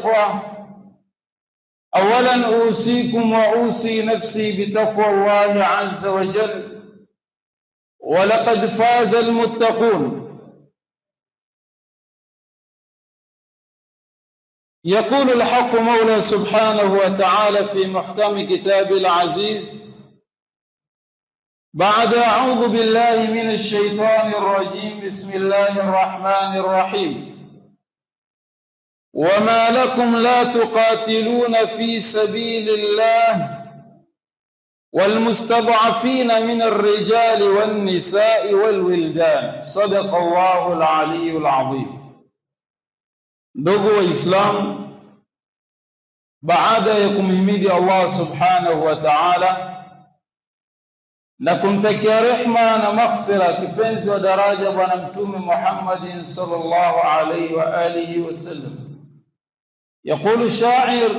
الإخوة، أولا أوصيكم وأوصي نفسي بتقوى الله عز وجل، ولقد فاز المتقون. يقول الحق مولى سبحانه وتعالى في محكم كتاب العزيز بعد أعوذ بالله من الشيطان الرجيم: بسم الله الرحمن الرحيم. وما لكم لا تقاتلون في سبيل الله والمستضعفين من الرجال والنساء والولدان. صدق الله العلي العظيم. Ndugu Waislamu, baada ya kumhimidi Allah subhanahu wa ta'ala na kumtakia rehma na maghfira kipenzi wa daraja bwana mtume Muhammad sallallahu alayhi wa alihi wasallam, يقول الشاعر: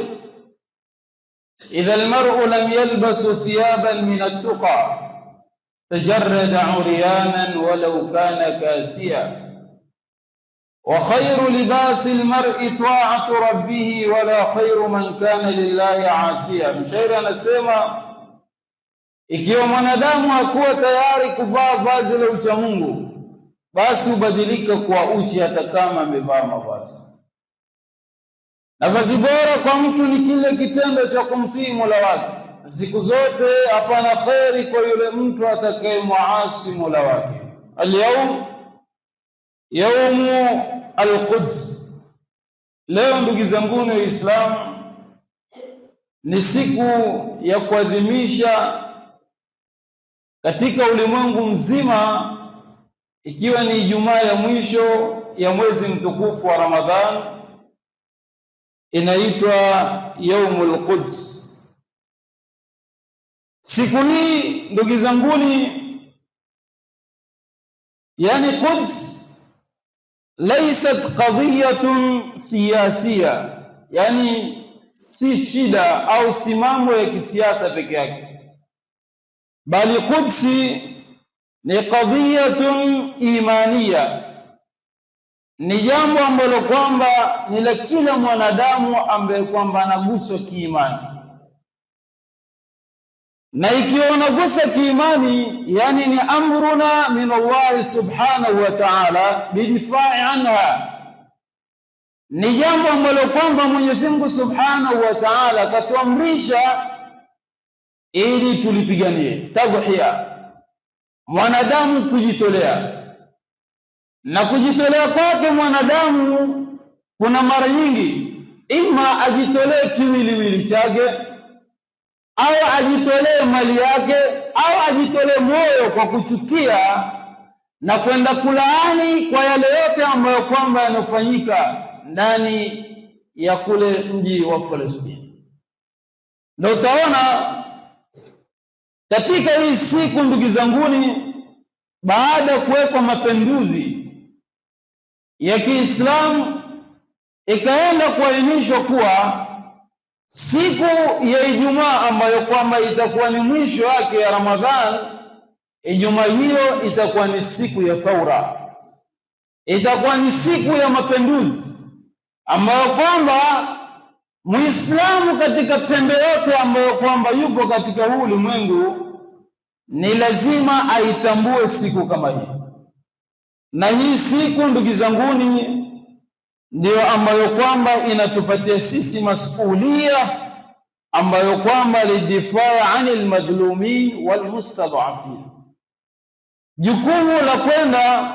إذا المرء لم يلبس ثيابا من التقى تجرد عريانا ولو كان كاسيا، وخير لباس المرء طاعة ربه ولا خير من كان لله عاسيا. Mshairi anasema ikiwa mwanadamu hakuwa tayari kuvaa vazi la uchamungu, basi hubadilika kwa uchi hata kama amevaa mavazi. Na vazi bora kwa mtu ni kile kitendo cha kumtii Mola wake. Siku zote hapana khairi kwa yule mtu atakayemuasi Mola wake. Al-yawm yawmu al-Quds. Leo ndugu zangu wa Uislamu ni siku ya kuadhimisha katika ulimwengu mzima, ikiwa ni Ijumaa ya mwisho ya mwezi mtukufu wa Ramadhan, inaitwa Yaumul Quds. Siku hii ndugu zanguni, yani Quds laysat qadhiyatun siyasiya, yani si shida au si mambo ya kisiasa peke yake, bali Qudsi ni qadhiyatun imaniya, ni jambo ambalo kwamba ni la kila mwanadamu ambaye kwamba anaguswa kiimani. Na ikiwa unagusa kiimani, yani ni amruna min Allah subhanahu wa ta'ala bidifai anha, ni jambo ambalo kwamba Mwenyezi Mungu subhanahu wa ta'ala katuamrisha ili tulipiganie. Tadhiya, mwanadamu kujitolea. Na kujitolea kwake mwanadamu kuna mara nyingi, ima ajitolee kiwiliwili chake, au ajitolee mali yake, au ajitolee moyo kwa kuchukia na kwenda kulaani kwa yale yote ambayo kwamba yanafanyika ndani ya kule mji wa Palestina. Na utaona katika hii siku ndugu zanguni, baada ya kuwekwa mapinduzi ya Kiislamu, ikaenda kuainishwa kuwa siku ya Ijumaa ambayo kwamba itakuwa ni mwisho wake ya Ramadhan, Ijumaa hiyo itakuwa ni siku ya thaura, itakuwa ni siku ya mapinduzi ambayo kwamba Muislamu katika pembe yote ambayo kwamba yupo katika huu ulimwengu ni lazima aitambue siku kama hii. Na hii siku ndugu zanguni ndio ambayo kwamba inatupatia sisi masuhulia ambayo kwamba lidifaa anil madhlumin wal mustadhafin, jukumu la kwenda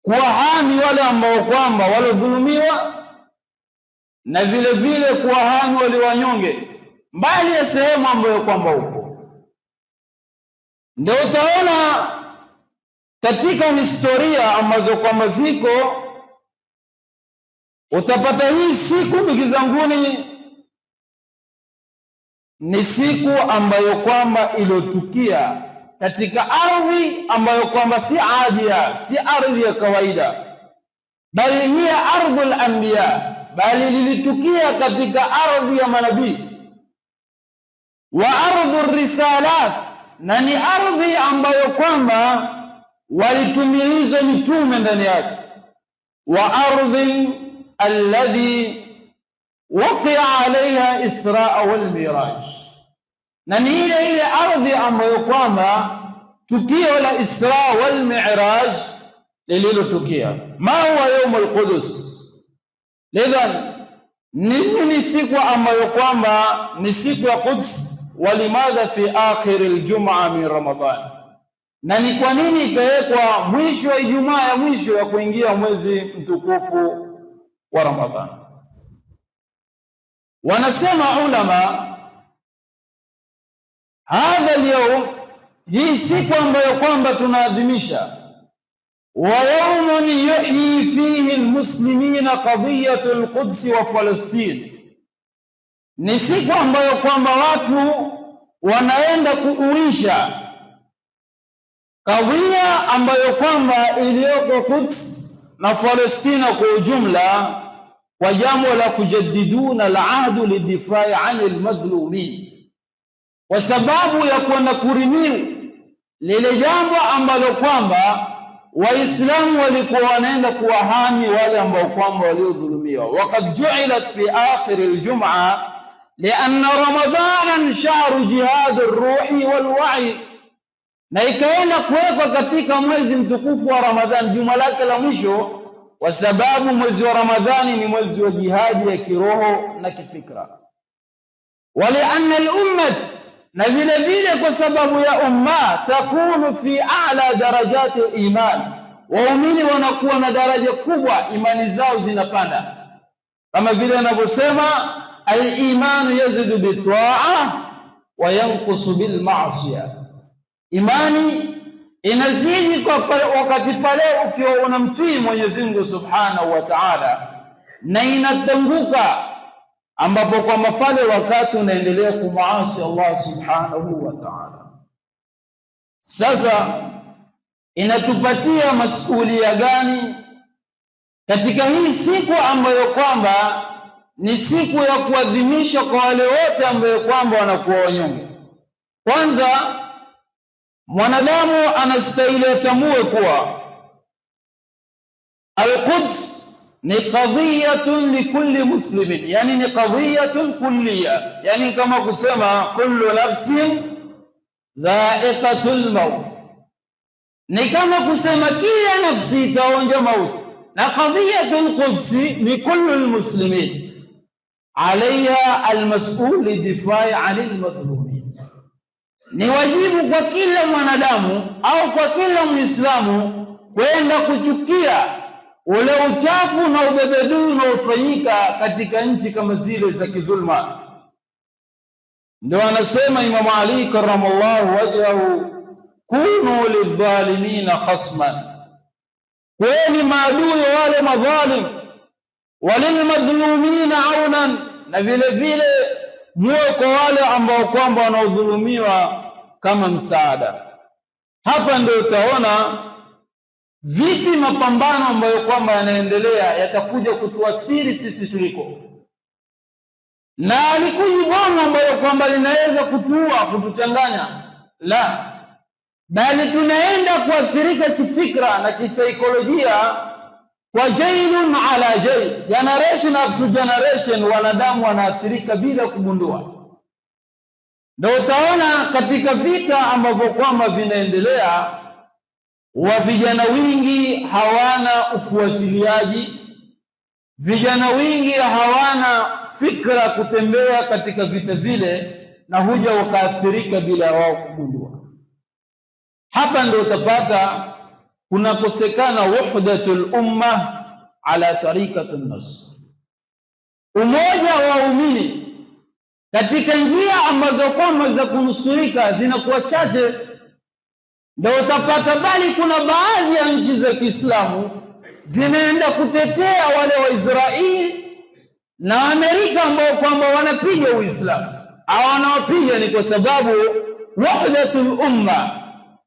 kuwahami wale ambao kwamba walodhulumiwa, na vile vile kuwahami wale wanyonge mbali ya sehemu ambayo kwamba upo. Ndio utaona katika historia ambazo kwamba ziko, utapata hii siku ndugu zanguni ni siku ambayo kwamba ilotukia katika ardhi ambayo kwamba si adia, si ardhi ya kawaida, bali hiya ardhul anbiya, bali lilitukia katika ardhi ya manabii, wa ardhur risalat, na ni ardhi ambayo kwamba walitumilizwa mitume ndani yake, wa ardhi alladhi waqia alaiha Isra wal Miraj, na ni ile ardhi ambayo kwamba tukio la Isra wal Mi'raj lililotukia. Ma huwa yawm al-Qudus? Lidhan ni siku ambayo kwamba ni siku ya Quds. Walimadha fi akhir al-jum'a min Ramadan, na ni kwa nini ikawekwa mwisho wa Ijumaa ya mwisho ya kuingia mwezi mtukufu wa Ramadhan? Wanasema ulama, hadha al-yawm, hii siku ambayo kwamba tunaadhimisha, wa yawmun yuhyi fihi almuslimina qadiyatu alquds wa Palestina, ni siku ambayo kwamba watu wanaenda kuuisha kadhia ambayo kwamba iliyoko Quds na Palestina kwa ujumla, kwa jambo la kujaddiduna al-ahd lidifai an al-madhlumin, kwa sababu ya kwenda kurimiu lile jambo ambalo kwamba Waislamu walikuwa wanaenda kuwahami wale ambao kwamba waliodhulumiwa. Waqad ju'ilat fi akhir al-jum'a lianna Ramadhanan shahru jihad ar-ruhi wal-wa'i, na ikaenda kuwekwa katika mwezi mtukufu wa Ramadhan juma lake la mwisho, kwa sababu mwezi wa Ramadhani ni mwezi wa jihadi ya kiroho na kifikra. Walianna al-ummat, na vile vile kwa sababu ya umma, takunu fi a'la darajati iman, waumini wanakuwa na daraja kubwa, imani zao zinapanda, kama vile anavyosema al-imanu yazidu bit-ta'a wa yanqusu bil-ma'siyah, imani inazidi kwa wakati pale ukiwa unamtii Mwenyezi Mungu Subhanahu wa Ta'ala, na inatanguka ambapo kwamba pale wakati unaendelea kumaasi Allah Subhanahu wa Ta'ala. Sasa inatupatia masuhulia gani katika hii siku ambayo kwamba ni siku ya kuadhimisha kwa wale wote ambao kwamba wanakuwa wanyonge? Kwanza, mwanadamu anastahili atambue kuwa al-Quds ni qadhiyatun likulli muslimin, yani ni qadhiyatun kulliya, yani kama kusema kullu nafsin dha'iqatul maut, ni kama kusema kila nafsi itaonja mauti. Na qadhiyatul qudsi ni kullu almuslimin alayha almas'ul lidifai 'anil madhlumin, ni wajibu kwa kila mwanadamu au kwa kila Muislamu kwenda kuchukia ule uchafu na ubebedui unaofanyika katika nchi kama zile za kidhulma. Ndio anasema Imam Ali karramallahu wajhahu, kunu lidhalimina khasman, kweni maadui wale madhalim, walilmadhlumina aunan, na vile vile muwe kwa wale ambao kwamba wanaodhulumiwa kama msaada. Hapa ndio utaona vipi mapambano ambayo kwamba yanaendelea yatakuja kutuathiri sisi tuliko, na alikuji bomu ambayo kwamba linaweza kutuua, kutuchanganya, la, bali tunaenda kuathirika kifikra na kisaikolojia kwa jailun ala jail, generation after generation, wanadamu wanaathirika bila kugundua. Ndio utaona katika vita ambavyo kwamba vinaendelea, wa vijana wingi hawana ufuatiliaji, vijana wingi hawana fikra kutembea katika vita vile, na huja wakaathirika bila wao kugundua. Hapa ndio utapata kunakosekana wahdatul umma ala tariqatin nas, umoja wa waumini katika njia ambazo kwamba za kunusurika zinakuwa chache. Ndio utapata bali kuna baadhi ya nchi za Kiislamu zinaenda kutetea wale wa Israeli na Amerika ambao kwamba wanapiga Uislamu. Hao wanaopiga ni kwa sababu wahdatul umma,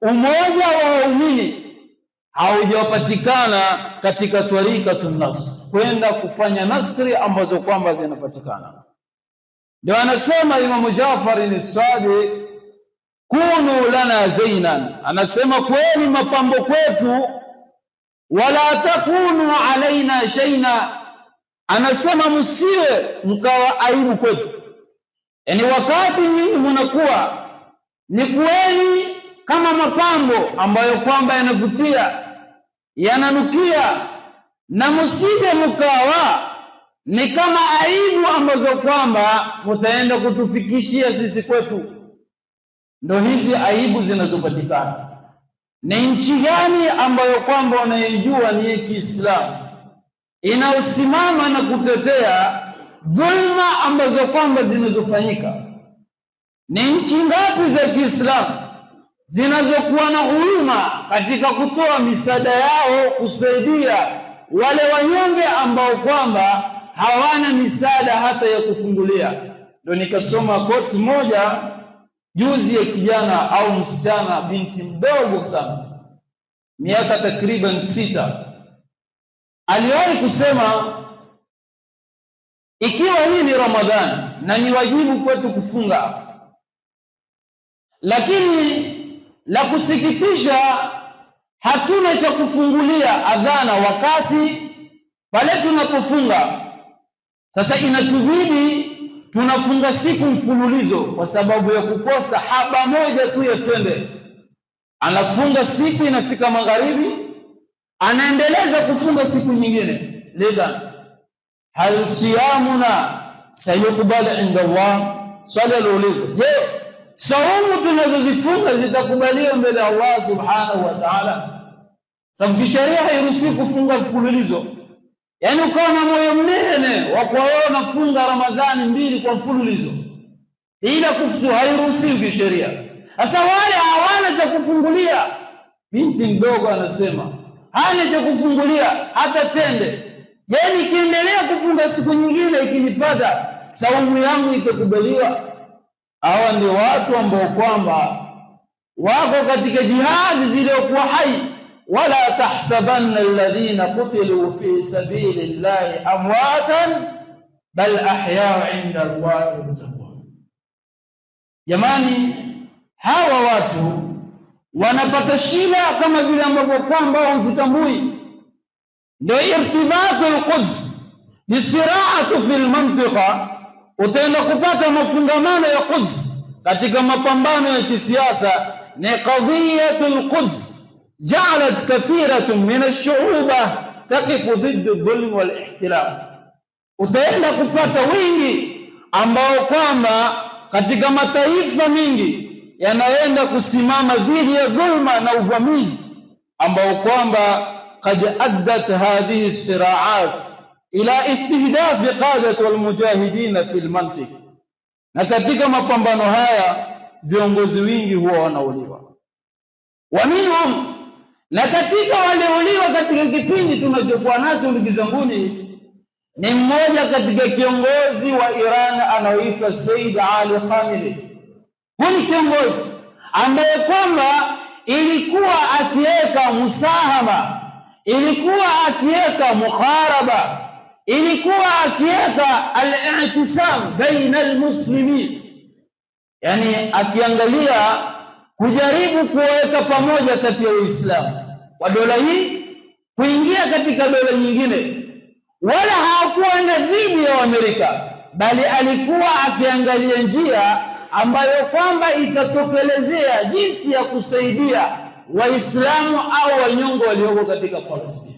umoja wa waumini, haujapatikana katika tariqatun nas, kwenda kufanya nasri ambazo kwamba zinapatikana. Ndio anasema Imam Jafar as-Sadiq, kunu lana zainan, anasema kweni mapambo kwetu, wala takunu alaina shaina, anasema msiwe mkawa aibu kwetu. Yani wakati nyinyi mnakuwa ni kuweni kama mapambo ambayo kwamba yanavutia, yananukia, na msije mkawa ni kama aibu ambazo kwamba mtaenda kutufikishia sisi kwetu. Ndio hizi aibu zinazopatikana. Ni nchi gani ambayo kwamba unaijua ni ya Kiislamu inaosimama na kutetea dhulma ambazo kwamba zinazofanyika? Ni nchi ngapi za Kiislamu zinazokuwa na huruma katika kutoa misaada yao kusaidia wale wanyonge ambao kwamba hawana misaada hata ya kufungulia? Ndio nikasoma quote moja juzi ya kijana au msichana, binti mdogo sana, miaka takriban 6, aliwahi kusema, ikiwa hii ni Ramadhani na ni wajibu kwetu kufunga, lakini la kusikitisha hatuna cha kufungulia adhana wakati pale tunapofunga. Sasa inatubidi tunafunga siku mfululizo kwa sababu ya kukosa haba moja tu ya tende. Anafunga siku, inafika magharibi anaendeleza kufunga siku nyingine. Lidhan hal siyamuna sayuqbal inda Allah? Swali aliuliza, je, saumu tunazozifunga zitakubaliwa mbele ya Allah subhanahu wa ta'ala? Sababu kisheria hairuhusi kufunga mfululizo. Yani ukawa na moyo mnene wa kwa wewe unafunga Ramadhani 2 kwa mfululizo, ila kufutu hairuhusi kisheria. Sasa wale hawana cha kufungulia, binti mdogo anasema hana cha kufungulia hata tende. Je, nikiendelea kufunga siku nyingine ikinipata saumu yangu itakubaliwa? Hawa ndio watu ambao kwamba wako katika jihadi zilizokuwa hai. Wala tahsabanna alladhina qutilu fi sabilillahi amwatan bal ahya'u 'inda Allahi yurzaqun. Jamani, hawa watu wanapata shida kama vile ambavyo kwamba uzitambui. Ndio irtibatu al-Quds bisira'atu fil mantiqa. Utaenda kupata mafungamano ya Quds katika mapambano ya kisiasa. Ni qadhiyatul Quds ja'alat kathiratun min ash-shu'uba taqifu dhidda adh-dhulm wal-ihtilal. Utaenda kupata wingi ambao kwamba katika mataifa mingi yanaenda kusimama dhidi ya dhulma na uvamizi ambao kwamba qad addat hadhihi as-sira'at ila istihdafi qadati wal mujahidin fi al-mantiq. Na katika mapambano haya viongozi wingi huwa wanauliwa. Wa minhum, na katika waliouliwa katika kipindi tunachokuwa nacho ndugu zanguni, ni mmoja katika kiongozi wa Iran anaoitwa Said Ali Khamenei. Huyu ni kiongozi ambaye kwamba ilikuwa akiweka musahama, ilikuwa akiweka mukharaba, ilikuwa akiweka al-i'tisam baina al-muslimin, yani akiangalia kujaribu kuweka pamoja kati ya Uislamu wa dola hii kuingia katika dola nyingine. Wala hakuwa na dhidi ya Amerika, bali alikuwa akiangalia njia ambayo kwamba itatokelezea jinsi ya kusaidia Waislamu au wanyonge walioko katika Palestina.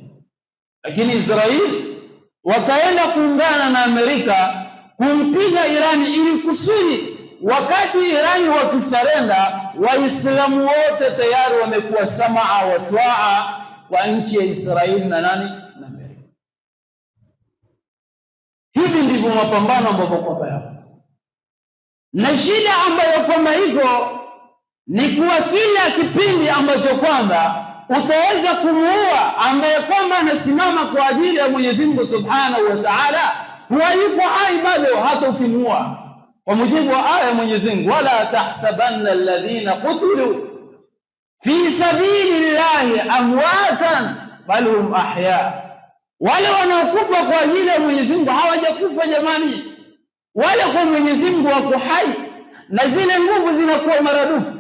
Lakini Israeli wakaenda kuungana na Amerika kumpiga Irani ili kusudi wakati Irani wakisarenda, Waislamu wote tayari wamekuwa samaa wa twaa kwa nchi ya Israeli na nani? Na Amerika. Hivi ndivyo mapambano ambayo kwamba yapo. Na shida ambayo kwamba iko ni kuwa kila kipindi ambacho kwamba utaweza kumuua ambaye kwamba anasimama kwa ajili ya Mwenyezi Mungu Subhanahu wa Ta'ala, huwa yuko hai bado hata ukimuua. Kwa mujibu wa aya ya Mwenyezi Mungu, wala tahsabanna alladhina qutilu fi sabilillahi amwatan bal hum ahya. Wale wanaokufa kwa ajili ya Mwenyezi Mungu hawajakufa jamani, wale kwa Mwenyezi Mungu wako hai na zile nguvu zinakuwa maradufu.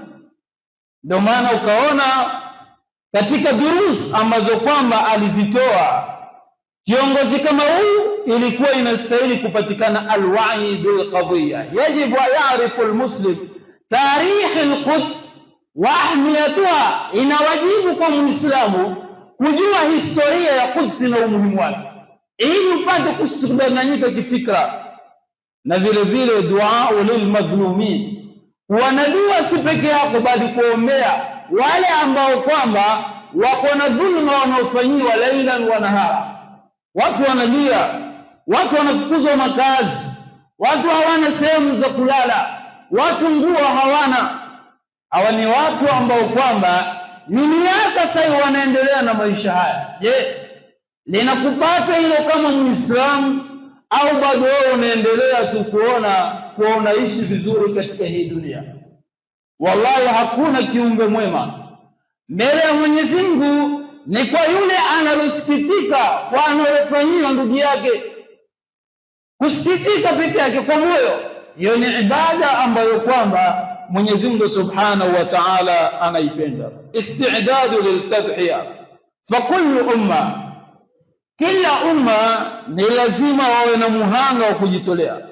Ndio maana ukaona katika durus ambazo kwamba alizitoa kiongozi kama huyu ilikuwa inastahili kupatikana alwa'i bil qadhiya. Yajibu ya'rifu almuslim tarikh alquds wa ahmiyatuha, inawajibu kwa muislamu kujua historia ya Quds na umuhimu wake, ili upate kusidanganyika kifikra. Na vile vile dua lil madhlumin, wanadua si peke yako bali kuombea wale ambao kwamba wako na dhulma wanaofanyiwa lailan wa nahara. Watu wanalia, watu wanafukuzwa makazi, watu hawana sehemu za kulala, watu nguo hawana. Hawa ni watu ambao kwamba ni miaka sasa wanaendelea na maisha haya. Je, linakupata hilo kama Muislamu, au bado wewe unaendelea tu kuwa unaishi vizuri katika hii dunia? Wallahi hakuna kiumbe mwema mbele ya Mwenyezi Mungu ni kwa yule analosikitika kwa analofanyia ndugu yake. Kusikitika peke yake kwa moyo, hiyo ni ibada ambayo kwamba Mwenyezi Mungu Subhanahu wa Ta'ala anaipenda. Istidadu liltadhiya, fa kullu umma, kila umma ni lazima wawe na muhanga wa kujitolea.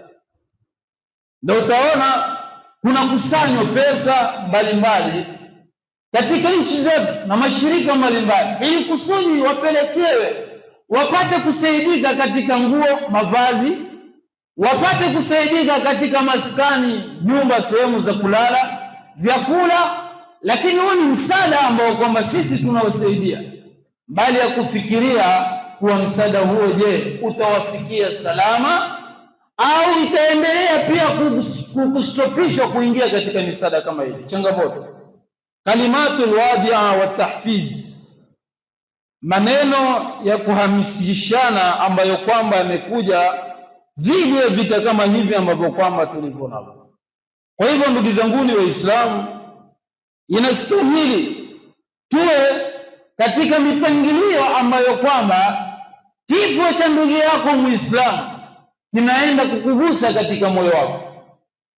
Ndio utaona kuna kusanywa pesa mbalimbali katika nchi zetu na mashirika mbalimbali, ili kusudi wapelekewe, wapate kusaidika katika nguo, mavazi, wapate kusaidika katika maskani, nyumba, sehemu za kulala, vyakula. Lakini huo ni msaada ambao kwamba sisi tunawasaidia, bali ya kufikiria kuwa msaada huo, je, utawafikia salama au itaendelea pia kustopishwa kuingia katika misaada kama hili? Changamoto. Kalimatul wadi'a wa tahfiz, maneno ya kuhamasishana ambayo kwamba yamekuja dhidi ya vita kama hivi ambavyo kwamba tulivyo navyo. Kwa hivyo ndugu zangu Waislamu, inastahili tuwe katika mipangilio ambayo kwamba kifo cha ndugu yako Muislamu kinaenda kukugusa katika moyo wako.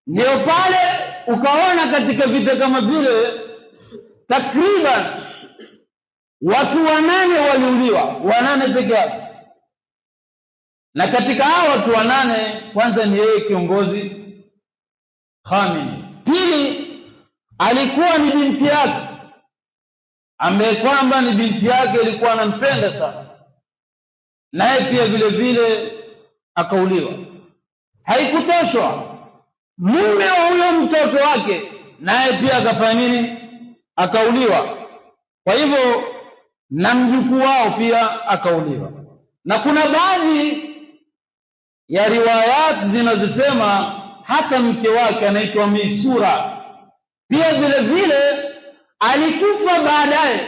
Ndio pale ukaona katika vita kama vile takriban watu 8 waliuliwa, 8 peke yake. Na katika hao watu 8, kwanza ni yeye kiongozi Khamenei. Pili alikuwa ni binti yake, ambaye kwamba ni binti yake ilikuwa anampenda sana, naye pia vile vile akauliwa. Haikutoshwa, mume wa huyo mtoto wake naye pia akafanya nini? Akauliwa. Kwa hivyo na mjukuu wao pia akauliwa. Na kuna baadhi ya riwayat zinazosema hata mke wake anaitwa Misura pia vile vile alikufa baadaye,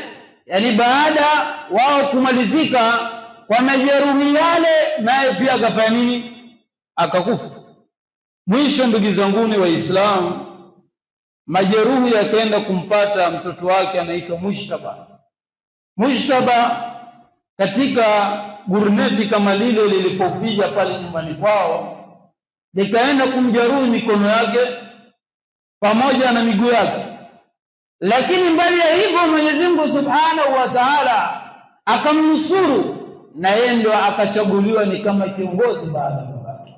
yani baada wao kumalizika kwa majeruhi yale, naye pia akafanya nini? Akakufa. Mwisho ndugu zangu Waislamu, majeruhi yakaenda kumpata mtoto wake anaitwa Mushtaba. Mushtaba katika guruneti kama lile lilipopiga pale nyumbani kwao, likaenda kumjeruhi mikono yake pamoja na miguu yake. Lakini mbali ya hivyo Mwenyezi Mungu Subhanahu wa Ta'ala akamnusuru, na yeye ndio akachaguliwa ni kama kiongozi baada ya babake.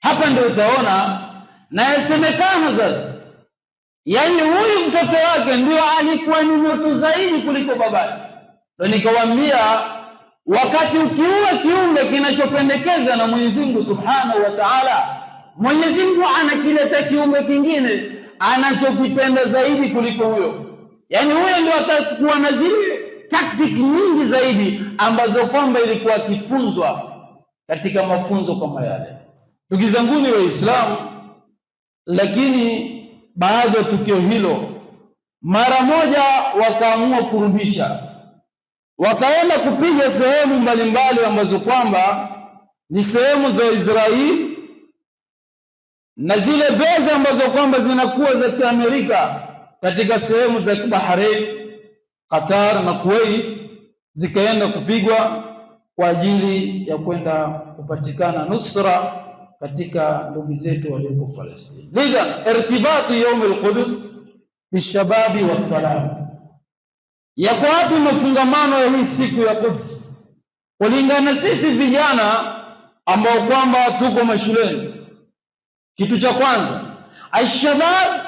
Hapa ndio utaona na yasemekana sasa, yani huyu mtoto wake ndio alikuwa ni moto zaidi kuliko babake. Ndio nikawaambia, wakati ukiua kiumbe kinachopendekeza na Mwenyezi Mungu Subhanahu wa Ta'ala, Mwenyezi Mungu anakileta kiumbe kingine anachokipenda zaidi kuliko huyo. Yani huyo ndio atakuwa na zile tactic nyingi zaidi ambazo kwamba ilikuwa kifunzwa katika mafunzo kama yale. Ndugu zangu Waislamu, lakini baada ya tukio hilo mara moja wakaamua kurudisha, wakaenda kupiga sehemu mbalimbali ambazo kwamba ni sehemu za Israeli na zile base ambazo kwamba zinakuwa za Kiamerika katika sehemu za Bahrain, Qatar na Kuwait, zikaenda kupigwa kwa ajili ya kwenda kupatikana nusra katika ndugu zetu walioko Palestina. Lidha irtibati يوم القدس bishababi wa talab, yako wapi mafungamano ya hii siku ya Quds kulingana sisi vijana ambao kwamba tuko mashuleni. Kitu cha kwanza, ashabab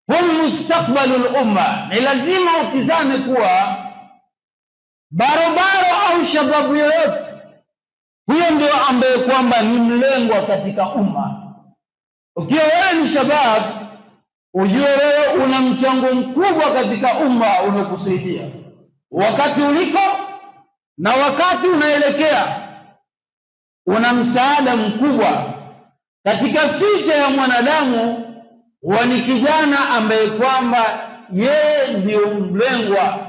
hum mustaqbalul umma. Ni lazima utizame kuwa barobaro au shababu yoyote, huyo ndio ambaye kwamba ni mlengwa katika umma. Ukiwa wewe ni shabab, ujue wewe una mchango mkubwa katika umma unaokusaidia wakati uliko na wakati unaelekea. Una msaada mkubwa katika ficha ya mwanadamu. Ni kijana ambaye kwamba yeye ndio mlengwa,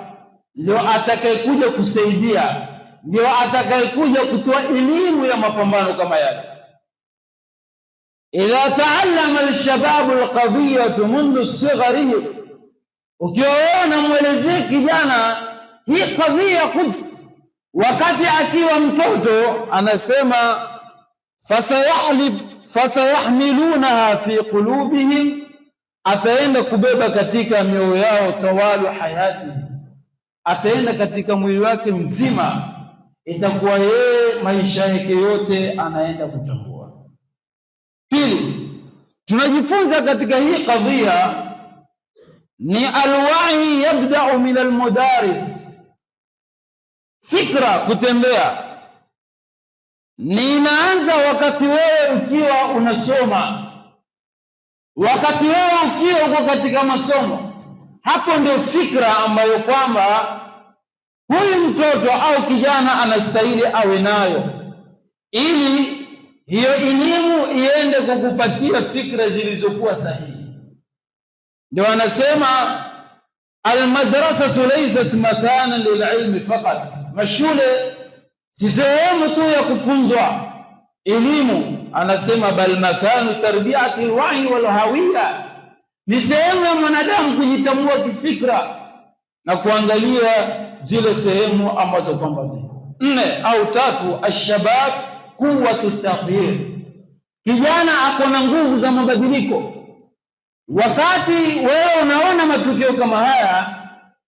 ndio atakayekuja kusaidia, ndio atakayekuja kutoa elimu ya mapambano kama yale. Idha taallama alshabab alqadhiyah mundu sigharihi, ukiwa wewe unamwelezea kijana hii kadhia Quds wakati akiwa mtoto, anasema fasayahmilunaha fi qulubihim, ataenda kubeba katika mioyo yao tawalu hayati, ataenda katika mwili wake mzima, itakuwa yeye maisha yake yote anaenda kutambua. Pili, tunajifunza katika hii kadhia ni alwahi yabda'u min almudaris. Fikra kutembea ni inaanza wakati wewe ukiwa unasoma, wakati wewe ukiwa uko katika masomo. Hapo ndio fikra ambayo kwamba huyu mtoto au kijana anastahili awe nayo, ili hiyo elimu iende kukupatia fikra zilizokuwa sahihi. Ndio anasema almadrasatu laysat makanan lililmi faqat, mashule si sehemu tu ya kufunzwa elimu, anasema bal makanu tarbiyati alwa'i walhawiya, ni sehemu ya mwanadamu kujitambua kifikra na kuangalia zile sehemu ambazo kwamba ziko. 4 au 3, ashabab quwwatu taghyir. Kijana ako na nguvu za mabadiliko. Wakati wewe unaona matukio kama haya,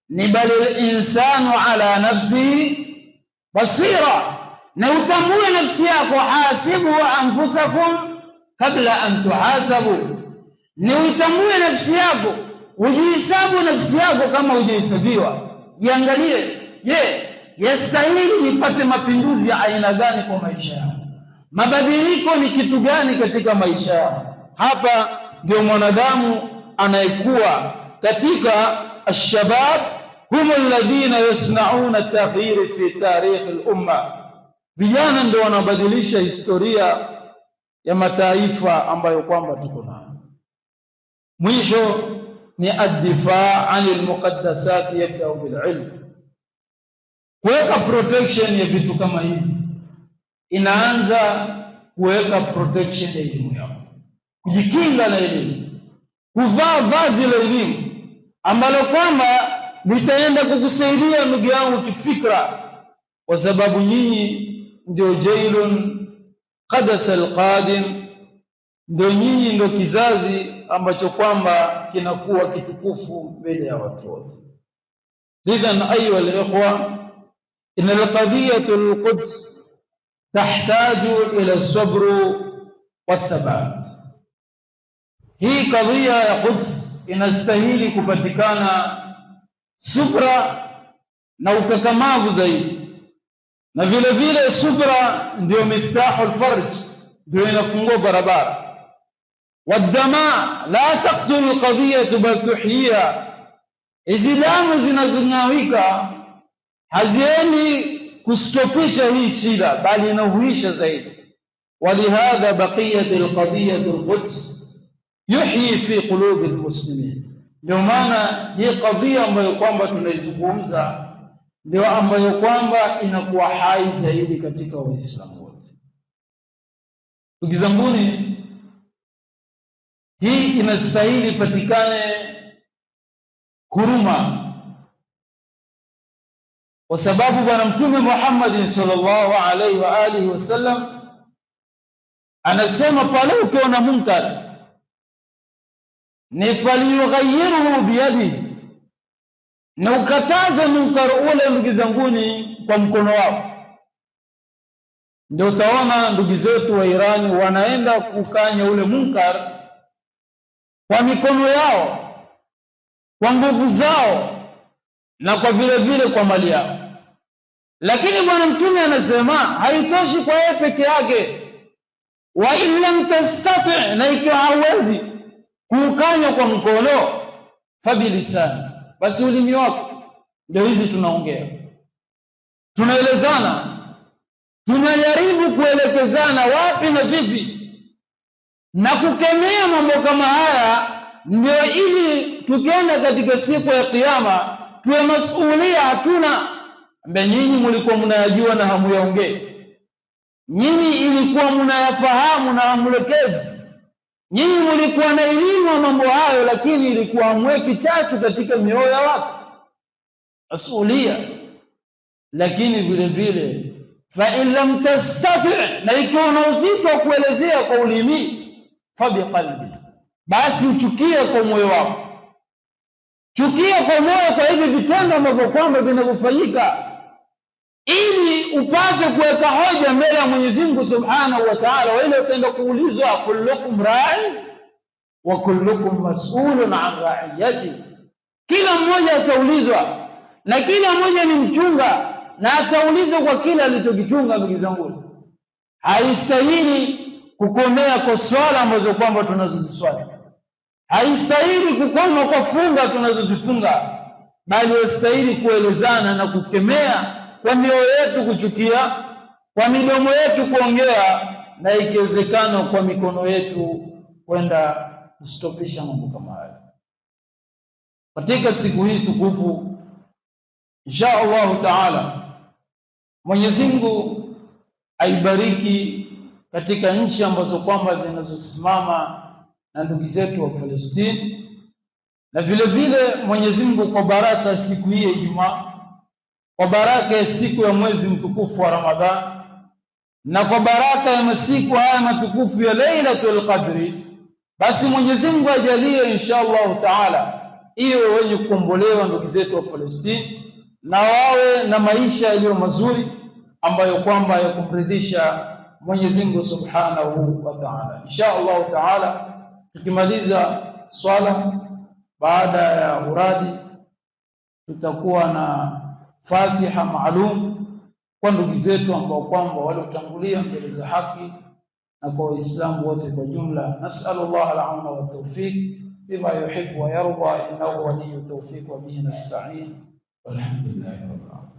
ni balil insanu ala nafsihi basira, na utambue nafsi yako. Hasibu anfusakum kabla an tuhasabu, ni utambue nafsi yako, ujihesabu nafsi yako kama hujahesabiwa. Jiangalie, je, yastahili nipate mapinduzi ya aina gani kwa maisha yangu? Mabadiliko ni kitu gani katika maisha yangu? Hapa ndio mwanadamu anayekuwa katika ashabab hum alladhina yasnauna taghyir fi tarikh al-umma. Vijana ndio wanabadilisha historia ya mataifa ambayo kwamba tuko nayo. Mwisho ni ad-difaa 'anil muqaddasat yabda bil ilm. Kuweka protection ya vitu kama hizi inaanza kuweka protection ya elimu yako, kujikinga na elimu, kuvaa vazi la elimu ambalo kwamba litaenda kukusaidia ndugu yangu kifikra, kwa sababu nyinyi ndio jailun qadas alqadim, ndio nyinyi ndio kizazi ambacho kwamba kinakuwa kitukufu mbele ya watu wote. Lidhan ayuha alikhwa, in alqadiyatu alquds tahtaju ila sabr wa thabat. Hii kadhia ya Quds inastahili kupatikana subra na ukakamavu zaidi, na vile vile subra ndio miftahu alfarj, ndio inafungua barabara. Wadama la taqtulu alqadhiyah bal tuhyiha, islamu zinazongawika hazieni kustopisha hii shida, bali inahuisha zaidi. Walihadha baqiyat alqadhiyah alquds yuhyi fi qulub almuslimin. Ndio maana hii kadhia ambayo kwamba tunaizungumza ndio ambayo kwamba inakuwa hai zaidi katika Waislamu wote. Ndugu zanguni, hii inastahili patikane huruma, kwa sababu bwana Mtume Muhammad sallallahu alaihi wa alihi wasallam anasema pale ukiona munkar ni falyughayyirhu biyadi, na ukataza munkar ule ndugu zanguni kwa mkono wako. Ndio utaona ndugu zetu wa Irani wanaenda kukanya ule munkar kwa mikono yao, kwa nguvu zao, na kwa vile vile kwa mali yao. Lakini Bwana Mtume anasema haitoshi kwa yeye peke yake, wa illam tastati, na ikiwa hauwezi kukanya kwa mkono, fabilisani, basi ulimi wako. Ndio hizi tunaongea, tunaelezana, tunajaribu kuelekezana wapi na vipi na kukemea mambo kama haya, ndio ili tukienda katika siku ya Kiyama tuwe masuhulia. Hatuna ambaye nyinyi mlikuwa mnayajua na hamuyaongee, nyinyi ilikuwa mnayafahamu na hamulekezi, nyinyi mlikuwa na elimu ya mambo hayo, lakini ilikuwa hamweki chachu katika mioyo ya watu, masuhulia. Lakini vile vile fa in lam tastati, na ikiwa una uzito wa kuelezea kwa ulimi, fa biqalbi, basi uchukie kwa moyo wako, chukia kwa moyo kwa hivi vitendo ambavyo kwamba vinavyofanyika, ili upate kuweka hoja mbele ya Mwenyezi Mungu Subhanahu wa Ta'ala. Wa ile utaenda kuulizwa, kullukum ra'in wa kullukum mas'ulun 'an ra'iyati, kila mmoja ataulizwa na kila mmoja ni mchunga na ataulizwa kwa kila alichokichunga. Ndugu zangu, haistahili kukomea kwa swala ambazo kwamba tunazoziswali, haistahili kukoma kwa funga tunazozifunga, bali yastahili kuelezana na kukemea, kwa mioyo yetu kuchukia, kwa midomo yetu kuongea, na ikiwezekana kwa mikono yetu kwenda kustopisha mambo kama haya. Katika siku hii tukufu, insha Allah Taala, Mwenyezi Mungu aibariki katika nchi ambazo kwamba zinazosimama na ndugu zetu wa Palestina, na vile vile Mwenyezi Mungu kwa baraka siku hii ya Ijumaa, kwa baraka ya siku ya mwezi mtukufu wa Ramadhani, na kwa baraka ya masiku haya matukufu ya Lailatul Qadri, basi Mwenyezi Mungu ajalie insha Allah Taala iwe wenye kukombolewa ndugu zetu wa Palestina, na wawe na maisha yaliyo mazuri ambayo kwamba ya kumridhisha Mwenyezi Mungu Subhanahu wa Ta'ala. Insha Allah Taala, tukimaliza swala baada ya uradi, tutakuwa na Fatiha maalum kwa ndugu zetu ambao kwamba waliotangulia mbele za haki, na kwa Waislamu wote kwa jumla. Nas'alullah al-auna wa tawfiq bima yuhibbu wa yarda, innahu waliyyu tawfiq wa bihi nasta'in, walhamdulillahi rabbil alamin.